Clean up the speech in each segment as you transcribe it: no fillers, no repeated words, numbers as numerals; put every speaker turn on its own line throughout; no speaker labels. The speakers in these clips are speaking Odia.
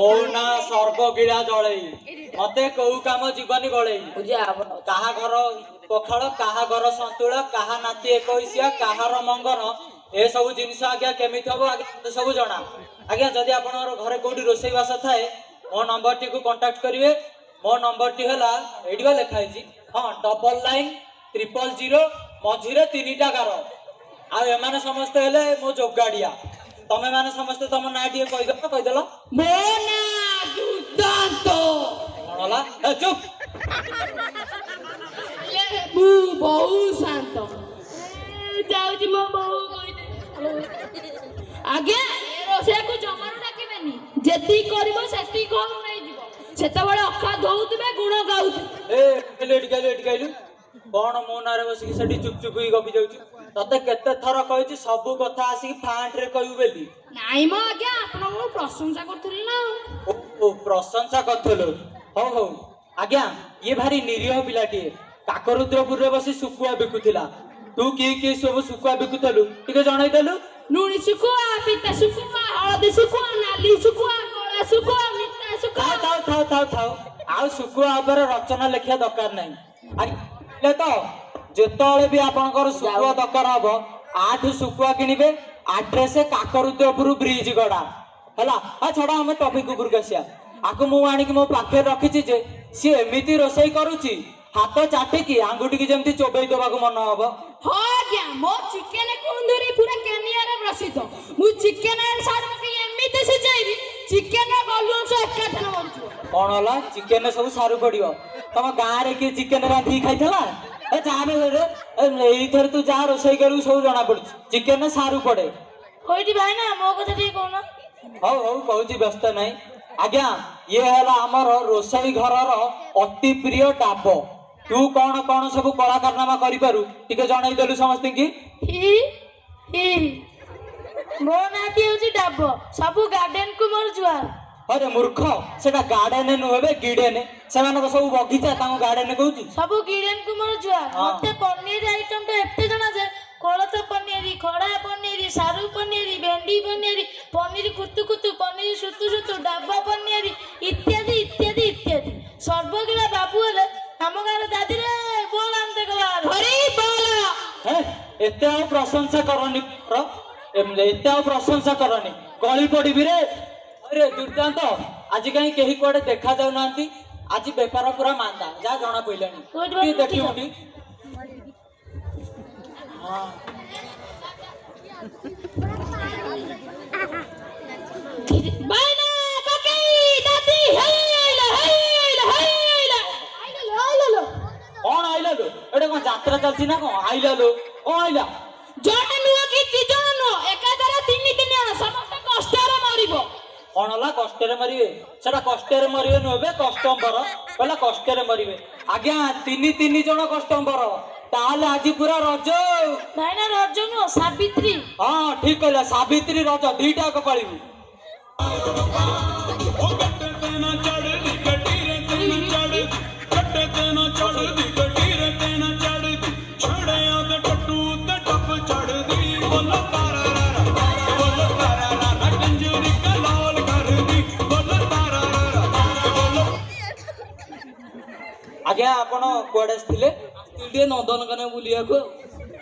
ମୋ ନା ସର୍ବଗିଳା ଜଳେଇ ମତେ କୋଉ କାମ ଯିବନି ଗଳେଇ। କାହା ଘର ପଖାଳ, କାହା ଘର ସନ୍ତୁଳା, କାହା ନାତି 21 କାହାର ମଙ୍ଗନ, ଏସବୁ ଜିନିଷ ଆଜ୍ଞା କେମିତି ହବ ଆଜ୍ଞା ସବୁ ଜଣା। ଆଜ୍ଞା ଯଦି ଆପଣଙ୍କର ଘରେ କୋଉଠି ରୋଷେଇବାସ ଥାଏ ମୋ ନମ୍ବରଟିକୁ କଣ୍ଟାକ୍ଟ କରିବେ। ମୋ ନମ୍ବରଟି ହେଲା ଏଇଠି ବା ଲେଖା ହେଇଛି, ହଁ 99 000 ମଝିରେ 3ଟା ଗାର। ଆଉ ଏମାନେ ସମସ୍ତେ ହେଲେ ମୋ ଯୋଗାଡିଆ। ତମେ ମାନେ ସମସ୍ତେ ତମ ନାଁ ଟିକେ କହିଦେଲ।
ମୋ ନା ଦୁର୍ଦାନ୍ତ।
କଣ ହେଲା? ଚୁପ।
ମୁଁ ବହୁ ଶାନ୍ତ। ଯାଉଛି ମୋ ବୋଉ କହିଦେ। ଆଜ୍ଞା ରୋଷେଇୟାକୁ ଜମାରୁ ଡାକିବେନି, ଯେତିକି କରିବ ସେତିକି ଘରୁ ନେଇଯିବ। ସେତେବେଳେ ଅଖା ଧଉଥିବେ ଗୁଣ ଗାଉଥିବେ।
ଏଠି କହିଲୁ କଣ ମୋ ନାଁରେ ବସିକି ସେଠି ଚୁପ ଚୁପ ହେଇ ଗପି ଯାଉଛୁ? ତତେ କେତେ ଥର କହିଛି ସବୁ କଥା ଆସିକି ଫାଣ୍ଟରେ କହିବୁ ବୋଲି?
ନାଇଁ ମ ଆଜ୍ଞା ଆପଣଙ୍କୁ ପ୍ରଶଂସା କରୁଥିଲି ନା।
ଓ ପ୍ରଶଂସା କରୁଥିଲୁ? ହଉ ହଉ ଆଜ୍ଞା, ଇଏ ଭାରି ନିରୀହ ପିଲାଟିଏ। କାକରୁଦ୍ରପୁରରେ ବସି ଶୁଖୁଆ ବିକୁଥିଲା। ତୁ କି ସବୁ ଶୁଖୁଆ ବିକୁଥିଲୁ ଟିକେ ଜଣେଇଦେଲୁ?
ଲୁଣି ଶୁଖୁଆ, ପିତା ଶୁଖୁଆ, ହଳଦୀ ଶୁଖୁଆ, ନାଲି ଶୁଖୁଆ, କଳା ଶୁଖୁଆ, ମିଠା ଶୁଖୁଆ।
ଥାଉ ଆଉ ଶୁଖୁଆ ଉପରେ ରଚନା ଲେଖିବା ଦରକାର ନାହିଁ। ଆଜ୍ଞା ତ ଯେତେବେଳେ ବି ଆପଣଙ୍କର ଶୁଖୁଆ ଦରକାର ହବ 8 ଶୁଖୁଆ କିଣିବେ। ଆଡ୍ରେସ କାକରୁଦ୍ରପୁର ବ୍ରିଜ ଗଡା ହେଲା। ଛଡା ଆମେ ଟପିକ ଉପରକୁ ଆସିବା। ଆକୁ ମୁଁ ଆଣିକି ମୋ ପାଖରେ ରଖିଛି ଯେ ସିଏ ଏମିତି ରୋଷେଇ କରୁଛି ହାତ ଚାଟିକି ଆଙ୍ଗୁଠିକି ଯେମିତି ଚୋବେଇ ଦେବାକୁ ମନ ହବ।
ହଁ ଆଜ୍ଞା ମୋ ଚିକେନ କୁନ୍ଦୁରି ପୁରା କେନିଆରେ ପ୍ରସିଦ୍ଧ। ମୁଁ ଚିକେନ ସାରକି ଏମିତି ସିଝେଇବି ଚିକେନ ଗଲୁ ଅଂଶ ଏକାଥରେ ମରିଯିବ।
କଣ ହେଲା? ଚିକେନ ସବୁ ସାରୁ ପଡିବ? ତମ ଗାଁରେ କିଏ ଚିକେନ ରାନ୍ଧିକି ଖାଇଥିଲା? ଏଇଥର ତୁ ଯାହା ରୋଷେଇ କରିବୁ ସବୁ ଜଣା ପଡୁଛି ଚିକେନ ସାରୁ ପଡେ।
ହଇଟି ଭାଇନା ମୋ କଥା ଟିକେ କହୁନ।
ହଉ କହୁଛି, ବ୍ୟସ୍ତ ନାହିଁ। ଆଜ୍ଞା ଇଏ ହେଲା ଆମର ରୋଷେଇ ଘରର ଅତି ପ୍ରିୟ ଡାବ। ତୁ କଣ କଣ ସବୁ କଳାକାରନାମା କରିପାରୁ ଟିକେ ଜଣେଇଦେଲୁ ସମସ୍ତଙ୍କୁ।
ମୋ ନାଁଟି ହେଉଛି ଡାବ। ସବୁ ଗାର୍ଡେନ କୁ ମୋର ଜୁହାର।
ଆରେ ମୂର୍ଖ, ସେଟା ଗାର୍ଡେନ ନୁହେଁ ଗିଡେନ। ସେମାନଙ୍କ ସବୁ ବଗିଚା, ତାଙ୍କୁ ଗାର୍ଡେନ କହୁଛୁ?
ସବୁ ଗିଡେନ କୁ ମୋର ଜୁହାର। ମତେ ପନିର ଆଇଟମ ଟା ଏତେ ଜଣା ଯେ କୋଳଥ ପନିର, ଖଡା ପନିର, ସାରୁ ପନିର, ଭେଣ୍ଡି ପନିର, ପନିର କୁତୁ କୁତୁ, ପନିର ସୁତୁ ସୁତୁ, ଡାବ ପନିର ଇତ୍ୟାଦି ଇତ୍ୟାଦି ଇତ୍ୟାଦି। ସର୍ବଗିଳା ବାବୁ ହେଲେ ଆମ ଗାଁର ଦାଦିରେ ବୋଲ ଆନତେ ଗବାର ହରି ବୋଲ।
ଏତେ ଆଉ ପ୍ରଶଂସା କରନି, ଗଳି ପଡିବି ରେ। ଆରେ ଦୁର୍ଦାନ୍ତ, ଆଜି କାହିଁ କେହି କୁଆଡେ ଦେଖା ଯାଉନାହାନ୍ତି? ଆଜି ବେପାର ପୁରା ମାନ୍ଦା, ଯାହା ଜଣା ପଇଲାଣି। ଦେଖିବୁଟି କଣ ଆଇଲାଲୁ? ଏଟା କଣ ଯାତ୍ରା ଚାଲିଛି ନା କଣ? ଆଇଲାଲୁ କଣ ଆଇଲା?
ଜଣେ ନୁହଁ କି 2 ଜଣ ନୁହଁ, ଏକାଥରେ 3 ଜଣ। ସମସ୍ତେ କଷ୍ଟରେ ମରିବ।
କଣ ହେଲା? କଷ୍ଟରେ ମରିବେ? ସେଟା କଷ୍ଟରେ ମରିବେ ନୁହେଁ ବେ, କଷ୍ଟମ୍ବର କହିଲା କଷ୍ଟରେ ମରିବେ। ଆଜ୍ଞା 3 ଜଣ କଷ୍ଟମ୍ବର। ତାହେଲେ ଆଜି ପୁରା ରଜ।
ଭାଇନା ରଜ ନୁହଁ, ସାବିତ୍ରୀ।
ହଁ ଠିକ କହିଲା, ସାବିତ୍ରୀ ରଜ ଦିଟା ଯାକ ପାଳିବୁ। ଆଜ୍ଞା ଆପଣ କୁଆଡେ ଆସିଥିଲେ?
ଟିକେ ନନ୍ଦନକାନନ ବୁଲିବାକୁ।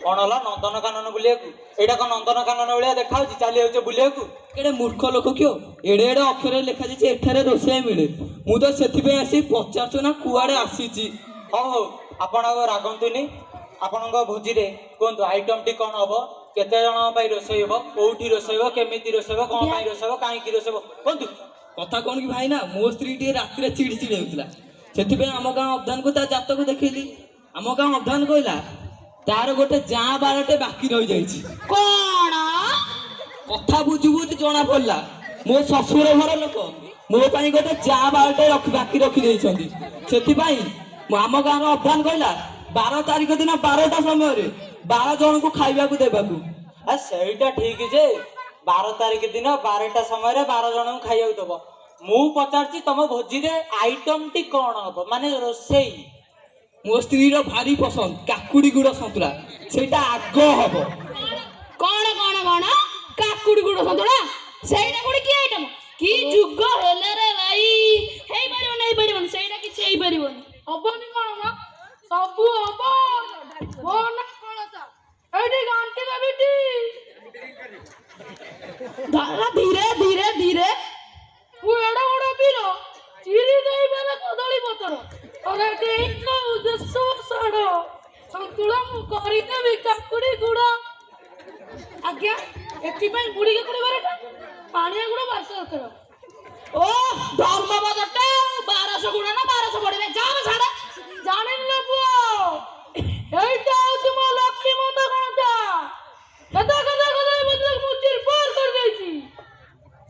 କଣ ହେଲା? ନନ୍ଦନକାନନ ବୁଲିବାକୁ? ଏଇଟା କଣ ନନ୍ଦନକାନନ ଭଳିଆ ଦେଖା ହଉଛି? ଚାଲି ଯାଉଛ ବୁଲିବାକୁ?
ଏଡେ ମୂର୍ଖ ଲୋକ କିଓ? ଏଡେ ଏଡେ ଅକ୍ଷରରେ ଲେଖାଯାଇଛି ଏଠାରେ ରୋଷେଇ ମିଳେ। ମୁଁ ତ ସେଥିପାଇଁ ଆସି ପଚାରୁଛୁ ନା କୁଆଡେ ଆସିଛି।
ହଉ ଆପଣ ଆଉ ରାଗନ୍ତୁନି। ଆପଣଙ୍କ ଭୋଜିରେ କୁହନ୍ତୁ ଆଇଟମଟି କଣ ହବ, କେତେ ଜଣଙ୍କ ପାଇଁ ରୋଷେଇ ହବ, କୋଉଠି ରୋଷେଇ ହବ, କେମିତି ରୋଷେଇ ହବ, କଣ ପାଇଁ ରୋଷେଇ ହବ, କାହିଁକି ରୋଷେଇ ହବ କୁହନ୍ତୁ।
କଥା କଣ କି ଭାଇନା, ମୋ ସ୍ତ୍ରୀ ଟିକେ ରାତିରେ ଚିଡି ହେଉଥିଲା। ସେଥିପାଇଁ ଆମ ଗାଁ ଅଧାନକୁ ତା ଜାତକୁ ଦେଖେଇଲି। ଆମ ଗାଁ ଅଧାନ କହିଲା ତାର ଗୋଟେ ଯାଁ ବାରଟେ ବାକି ରହିଯାଇଛି।
କଣ
କଥା ବୁଝୁ ଜଣା ପଡିଲା ମୋ ଶ୍ୱଶୁର ଘର ଲୋକ ମୋ ପାଇଁ ଗୋଟେ ଯାଁ ବାରଟେ ବାକି ରଖିଦେଇଛନ୍ତି। ସେଥିପାଇଁ ଆମ ଗାଁର ଅଧାନ କହିଲା 12 ତାରିଖ ଦିନ 12ଟା ସମୟରେ 12 ଜଣଙ୍କୁ ଖାଇବାକୁ ଦେବାକୁ।
ସେଇଟା ଠିକ ଯେ 12 ତାରିଖ ଦିନ 12ଟା ସମୟରେ 12 ଜଣଙ୍କୁ ଖାଇବାକୁ ଦବ। ମୁଁ ପଚାରୁଛି ତମ ଭୋଜିରେ ଆଇଟମଟି କଣ ହବ, ମାନେ ରୋଷେଇ?
ମୋ ସ୍ତ୍ରୀର ଭାରି ପସନ୍ଦ କାକୁଡି ଗୁଡ ସନ୍ତୁଳା, ସେଇଟା ଆଗ ହବ।
କଣ କଣ କଣ କାକୁଡି ଗୁଡ ସନ୍ତୁଳା? ସେଇଟା କୋଉଠି କି ଆଇଟମ? କି ଯୁଗ ହେଲେ ରେ ହେଇପାରିବନି ସେଇଟା କିଛି ହେଇପାରିବନି। ହବନି କଣ ମା ସବୁ ହବ। ମୋ ନା କଳତା ଏଇଠି ଗାଣ୍ଠି ଦେବିଟି। ଧୀରେ ଧୀରେ ଧୀରେ ମୁଁ ଏଡ ବଡ ବୀର ଚିରି ଦେଇପାରେ କଦଳୀ ପତ୍ର। ଅରେ ଏଇଟା ଉଦ୍ଦେଶ୍ୟ ସାଡ ସନ୍ତୁଳା ମୁଁ କରିଦେବି କାକୁଡି ଗୁଡ। ଆଜ୍ଞା ଏଥିପାଇଁ ବୁଢୀ କାକୁଡି ବାରଟା ପାଣିଆ ଗୁଡ 1200 ଦରକାର। ଓ ଧର୍ମପଦଟା 1200 ଗୁଣ ନା 1200 ପଡିବେ ଯାଅ ଛାଡ। ଜାଣିନି ନା ପୁଅ ଏଇଟା ହଉଛି ମୋ ଲକ୍ଷ୍ମୀ ମନ୍ଦ କଣଟା। କେତେ କେତେ କଦଳୀ ପତ୍ର ମୁଁ ଚିରପାର କରିଦେଇଛି।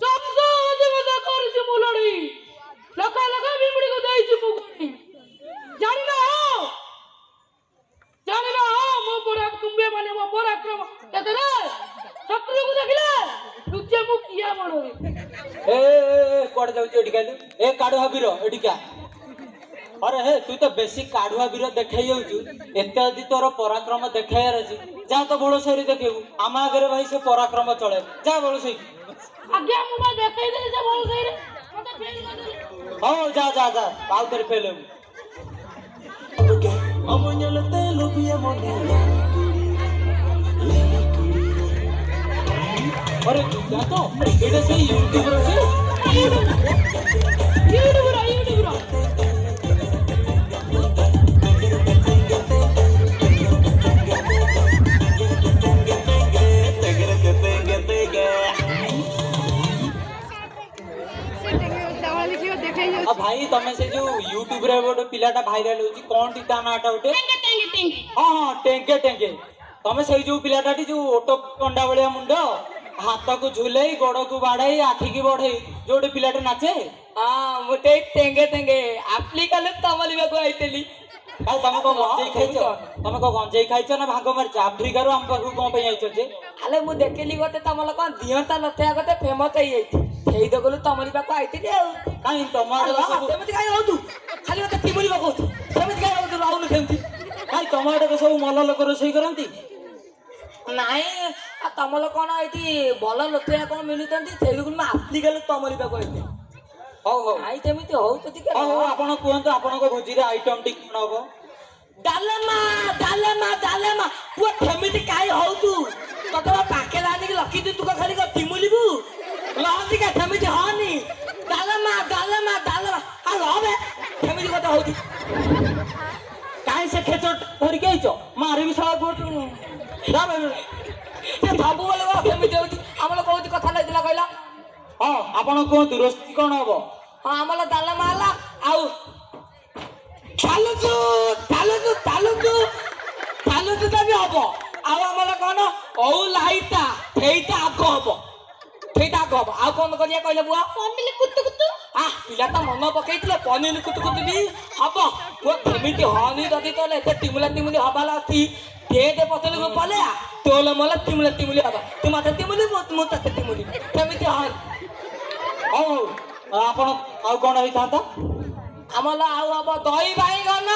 ସବୁଜ ଅଧିକତା କରିଛି ମୁଁ ଲଢେଇ ଲକା ଲକା ବିମୁଡିକୁ ଦେଇଛି ମୁଁ ଗୁଣି। ଜାଣିନ ମୋ ପରାକ୍ରମ ମାନେ ମୋ ପରାକ୍ରମ କେତେରେ ଶତ୍ରୁକୁ ଦେଖିଲେ ଲୁଚେ ମୁଁ କିଆ ମନରେ।
ଏ କୁଆଡେ ଯାଉଛୁ ଏଠି କାଲି? ଏ କାଢୁଆ ବୀର ଏଠିକା। अरे हे तू तो बेसी काढ़ुआ बीर देखाई जाऊचु। एते यदि तोर पराक्रम देखाइयार अछि जा तो बोलो सरी देखेबू। आम आगे भाई से पराक्रम चले जा बोलो सही।
आज्ञा मु बा देखाई दे जा बोलो सही रे मते फेल कर दे।
हो जा जा जा आउ तेरे फेल हो। अमनलते लोबिया मोनेला अरे जा तो एटा से यूट्यूबर से
यूट्यूबर
भाई तमे से जो यूट्यूब रे गोटे पिलाटा भाइराल होची कोन टी ता नाटा उठे हां हां टेंके टेंके तमे से जो पिलाटाटी जो ओटो कंडा बलिया मुंडो हाथ को झुलेई गोड़ को बाड़ाई आखी की बढ़ई जोटे पिलाटे नाचे
हां मोटे टेंगे टेंगे आपली काले तमलिबा को आइतेली।
भाई तमे को गंजेई खाइछो तमे को गंजेई खाइछो ना भाग मार अफ्रीका रो हम पाखु कोन पे आइछो जे
आले मु देखली गोटे तमल कोन दियंता लथया गोटे फेमस हेई जाई सेई दगलु तमलिबा को आइतेली आ
काई टमाटो सब
तेमति काई होतु खाली गोटे तिमलिबा को तेमति काई होतु राहुल केमति
काई टमाटो सब मल लोक रोसई करंती
नाई आ तमल कोन एठी भल लथया कोन मिलुतंती सेई दगलु म अफ्रीका लो तमलिबा को आइते
हो हो
आई तेमति हो तो ठीक
हो आपण कोहंतो आपण को भोजी रे आइटम टिक कोन होबो
डालेमा पुआ फेमिति काई होतु ततवा पाके लानी के लकी तू को खाली को तिमुलिबु लहती का फेमिति हानी डालेमा आ लबे फेमिति कोता होती
काई से खेचट धरि के आइछो मारे भी साला बोट जा बे
ते भाबु बोले को फेमिति होती हमलो कोती कथा लागिला कहला
हां आपण कोहंतो रोस्ती कोन होबो
हां हमलो डालेमा आला आउ चालू तभी हबो आउ हमला कोन ओ लाइटा फेइटा आगो हबो आउ कोन करिया कहले बुआ
पनिली कुतु कुतु
आ पिला त मन पकेइतले पनिली कुतु कुतु भी हबो वो केमिति हानी ददी तले एते तिमुली हबाला थी दे पतले को पले तोले मला तिमुली हबा तू माते तिमुली मु तते तिमुली केमिति हान
हो आपण आउ कोन होई थाता
हमला आउ हबो दही बाईगन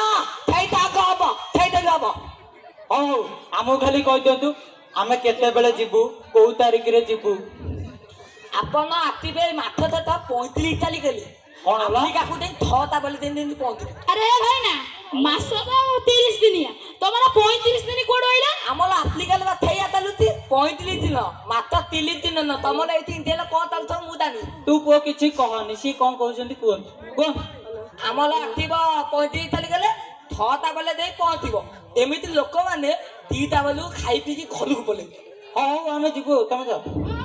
फेइटा आगो हबो फेइटा हबो
हो आमो खाली कह दियंतु आमे केते बेले जीवु को तारिख रे जीवु
आपण आतिबे माठ त 35 चाली गेली
कोन हला
अफ्रीका को दे थता बोले दिन 35
अरे भाई ना मास तो 30 दिनिया तमरा 35 दिन कोड होइला
हमला अफ्रीका ले थैया तलुती 35 दिन मात्र 3 दिन न तमला एथि देला कोन तल छ मु दानी
तू पो किछि कहनी सी कोन कहउछंती कोन
हमला आतिबा 35 चाली गेले थता बोले दे पहुंचीबो एमिति लोक माने दीटा बोलु खाई पी की घर को बोले
हां आमे जीवु तमे जा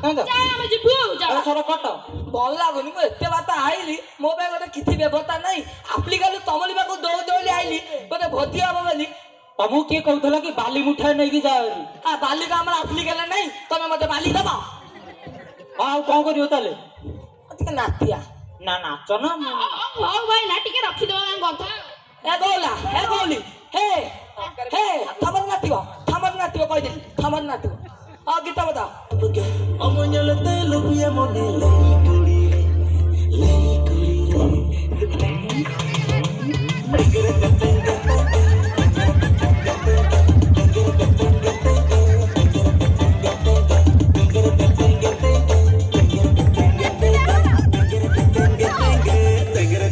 हम जिबु जा
थोड़ा कट
भल लागुनी मु एते बात आइली मो बे गोटे किछि व्यवस्था नहीं अफ्रीका ले तमलिबा को दौली आइली गोटे भोती हबो बोली
तमु के कहउथला कि बाली मुठा नै कि जाओ
आ बाली का हमरा अफ्रीका ले नहीं तमे मते बाली दबा
हां कोन करियो ताले
अतिके नातिया
ना नाच ना
हो भाई ना टिके रखि दबा कथा
ए गौली हे थमर नातियो कह दे थमर नातियो आ गीता बता
अमनलते लोबिया मोनेला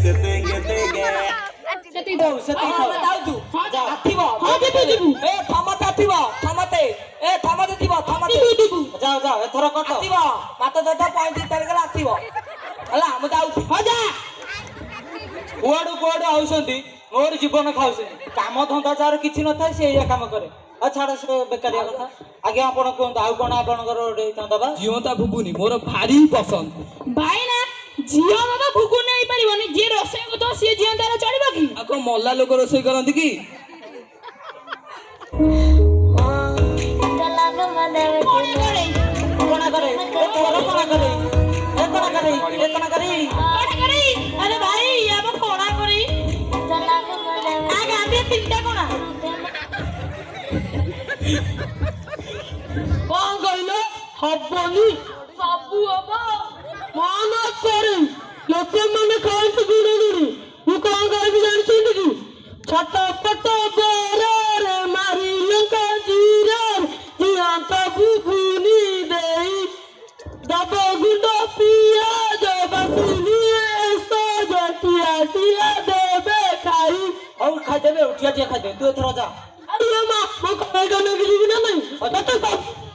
Tenga
ପଥର କଟ
ଆସିବ ମାତ୍ର 35 ତାରିଖରେ ଆସିବ ହେଲା ମୁଁ ଯାଉଛି ହଁ ଯା
କୁଆଡୁ କୁଆଡୁ ଆଉଛନ୍ତି ମୋର ଜୀବନ ଖାଉଛନ୍ତି କାମ ଧନ୍ଦା ଯାହାର କିଛି ନଥାଏ ସେ ଏଇଆ କାମ କରେ ଆଉ ଛାଡ ସେ ବେକାରିଆ କଥା ଆଜ୍ଞା ଆପଣ କୁହନ୍ତୁ ଆଉ କଣ ଆପଣଙ୍କର ଗୋଟେ ହେଇଥାନ୍ତା ବା
ଝିଅଟା ଭୁଗୁନି ମୋର ଭାରି ପସନ୍ଦ
ଭାଇନା ଝିଅ ବାବା ଭୁକୁ ନେଇ ପାରିବନି ଯିଏ ରୋଷେଇ କରୁଥିବ ସିଏ ଝିଅ ତାର ଚଳିବ କି
ଆଉ କଣ ମଲା ଲୋକ ରୋଷେଇ କରନ୍ତି କି
କଣ କରେ ଏ ତୋର କଣ କରେ ଏ କଣ କରେ ଏ କଣ କରେ
ଆରେ ଭାଇ ଆମ କଣା କରି ଗାଁରେ ତିନିଟା କଣା କଣ କହିଲ ହବନି ସବୁ ହବ ମନ କରେ ଲୋକମାନେ ଖାଆନ୍ତି ଗୁଣୁଗୁଣି ମୁଁ କଣ କହିବି ଜାଣିଛନ୍ତି କି ଛୋଟ ପଟ ବରରେ ମାରି ଲଙ୍କା ଜିରାର ଜିଆଙ୍କ ବୁବୁନି ଦେଇ ଦବ ଗୁଣ୍ଡ ପିଆଜ ବାସୁନି ଟିଆ ଟିଆ ଦେବେ ଖାଇ
ହଉ ଖାଇଦେବେ ଉଠିଆ ଟିଆ ଖାଇଦେବେ ତୁ ଏଥର ଯା
ଆରେ ମା ମୁଁ କଣ ନେଇକି ଯିବି ନା ନାଇଁ ତତେ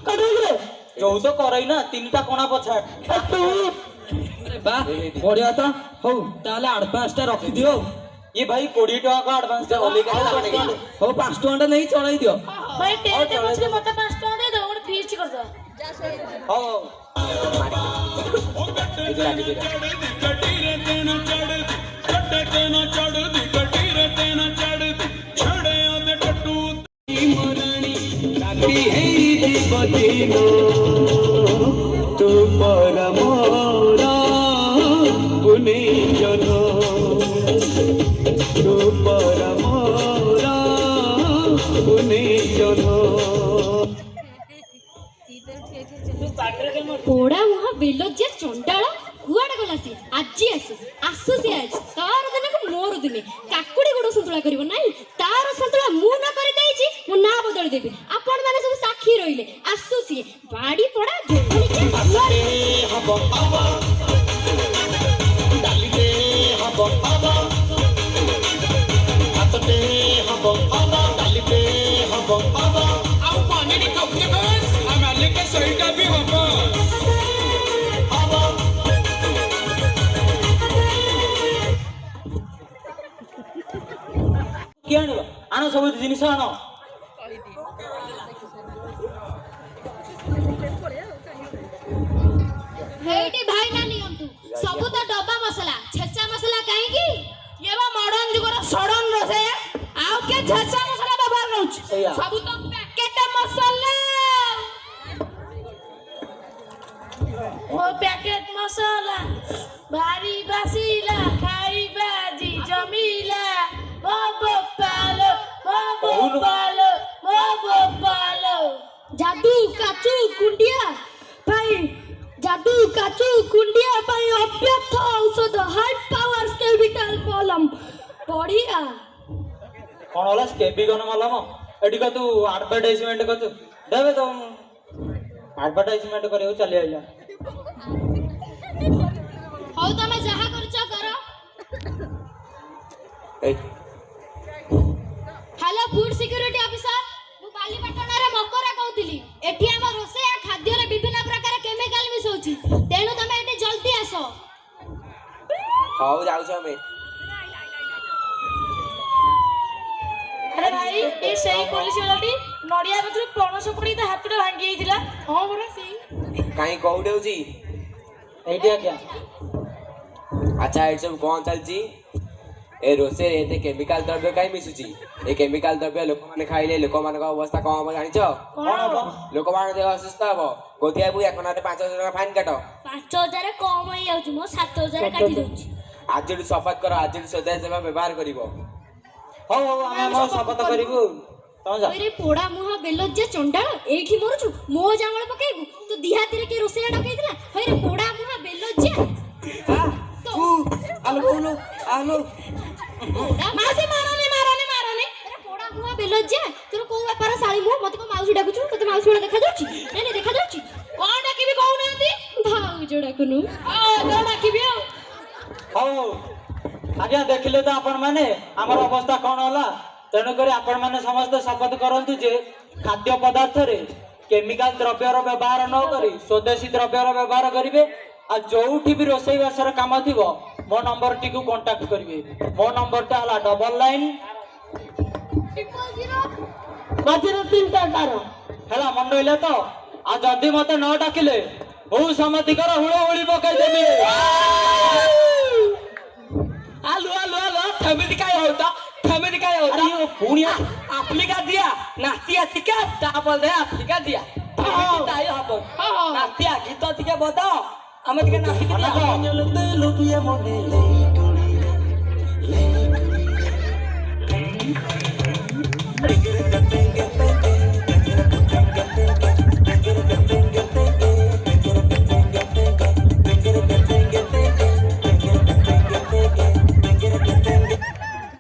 କାଢିରେ
ଯୋଉ ତ କରେଇ ନା ତିନିଟା କଣା ପଛା
ଆରେ ବା ବଢିଆ ତ ହଉ ତାହେଲେ ଆଡଭାନ୍ସଟା ରଖିଦିଅ ଆଉ
ये भाई 20 टका एडवांस दे ओली का
ହଉ 5 ଟଙ୍କାଟା ନେଇ ଚଳେଇ ଦିଅ
ଭାଇ ଟେଣ୍ଟ ପଛରେ ମତେ 5 ଟଙ୍କା ଦେଇ ଦବ ଗୋଟେ ଫିଷ୍ଟ କରିଦବା
हो
तू परमोरा पुने जन तू परमोरा पुने जन
पोड़ा मुहा बेलज्या चंडाल कुआड़े गला सी आजी आसु आसु सी आज तार दिन को मोर दिन काकुड़ी गुड़ संतुला करिवो नाही तार संतुला मु न करि देइची मु ना बदल देबी आपण माने सब साक्षी रहिले आसु सी बाड़ी पड़ा धोनी के
हबरे हब हब डालिते हब हब हातते हब हब डालिते हब हब आउ पानी नि कपने बस हमारे के सहीटा भी हब हब
कि आनिबो आनो सब जिनिस आनो
हेटी भाई ना नियंतु सब तो डब्बा मसाला छेचा मसाला काहे की
ये बा मॉडर्न जुगर सडन रोसे आउ के छेचा मसाला व्यवहार नउछ
एया।
सब तो पैकेट मसाला ओ पैकेट मसाला भारी बासीला खाई बाजी जमीला बाबो पालो
जादू काचू कुंडिया भाई जादू काचू कुंडिया भाई अभ्यर्थ औषध हाई पावर केमिकल कलम बढ़िया
कोन होला स्केबी गन मलम एडी का तू एडवर्टाइजमेंट कर तू देबे तो एडवर्टाइजमेंट करियो चली आइला
हौ तमे जहा करछ करो हेलो फूड सिक्योरिटी ऑफिसर मु बालीपाटना रे मकरा कहउतिली एठी हम रोसेया खाद्य रे विभिन्न प्रकार केमिकल मिसौची तेनु तमे एठी जल्दी आसो
ହଉ ଯାଉଛୁ ଆମେ
अरे भाई ये सही पुलिस वालाटी नडिया गछरु पणस पड़ी ता हातटा भांगी आइथिला हां बरा सी
କାହିଁ କୋଉଠି ହଉଛି
एडी आज्ञा
ଆଚ୍ଛା ଏଠି ସବୁ କ'ଣ ଚାଲିଛି ଏ ରୋଷେଇରେ ଏତେ କେମିକାଲ ଦ୍ରବ୍ୟ କାହିଁ ମିଶୁଛି ଏ କେମିକାଲ ଦ୍ରବ୍ୟ ଲୋକମାନେ ଖାଇଲେ ଲୋକମାନଙ୍କ ଅବସ୍ଥା କ'ଣ ହବ ଜାଣିଛ
कोन हो
ଲୋକମାନଙ୍କ ଦେହ ଅସୁସ୍ଥ ହବ ଗୋଟିଏ ବାବୁ ଏକନାରେ 5,000 ଟଙ୍କା ଫାଇନ୍ କାଟ
5000 କମ ହେଇ ଯାଉଛି ମୋ 7000 କାଟି ଦଉଛି
ଆଜିଠୁ ଶପଥ କର ଆଜିଠୁ ସଦା ସେବା ବ୍ୟବହାର କରିବ
हो आमे हम शपथ करिबु तम जा
ओरे पोड़ा मुहा बेलज्जा चंडाळ एठी मरुछु मो जामळ पकेबु तू दिहातीरे के रोसेया डकैतिला होरे पोड़ा मुहा बेलज्जा
तू आलो आलो
मासे मारने अरे पोड़ा मुहा बेलज्जा तोर को व्यापार साली मो मते को माउसी डाकुछु तते माउसी वाला देखा जाउची नै देखा जाउची
कोन डाकिबी कहू नांती
भाउजो डाकुनु
आ तो डाकिबी
हो आज्ञा देखिले तो आपण माने हमर अवस्था कोन होला तेणु करी आपण माने समस्त शपथ करंतु जे खाद्य पदार्थ रे କେମିକାଲ ଦ୍ରବ୍ୟର ବ୍ୟବହାର ନ କରି ସ୍ୱଦେଶୀ ଦ୍ରବ୍ୟର ବ୍ୟବହାର କରିବେ। ଆଉ ଯୋଉଠି ବି ରୋଷେଇ ବାସର କାମ ଥିବ ମୋ ନମ୍ବରଟିକୁ କଣ୍ଟାକ୍ଟ କରିବେ। ମୋ ନମ୍ବରଟା ହେଲା
99
ହେଲା, ମନେ ରହିଲା ତ? ଆଉ ଯଦି ମତେ ନ ଡାକିଲେ ହଉ ସମତିକର ହୁଳହୁଳି ପକେଇଦେବି।
आलू आलू आलू फैमिली काय होता फैमिली काय होता
अरे पुण्य
आफ्रिका दिया नास्ती आतिका तापल दे आफ्रिका दिया फैमिली ताई हबो नास्ती गीत दिके बता हमें दिके नास्ती दिया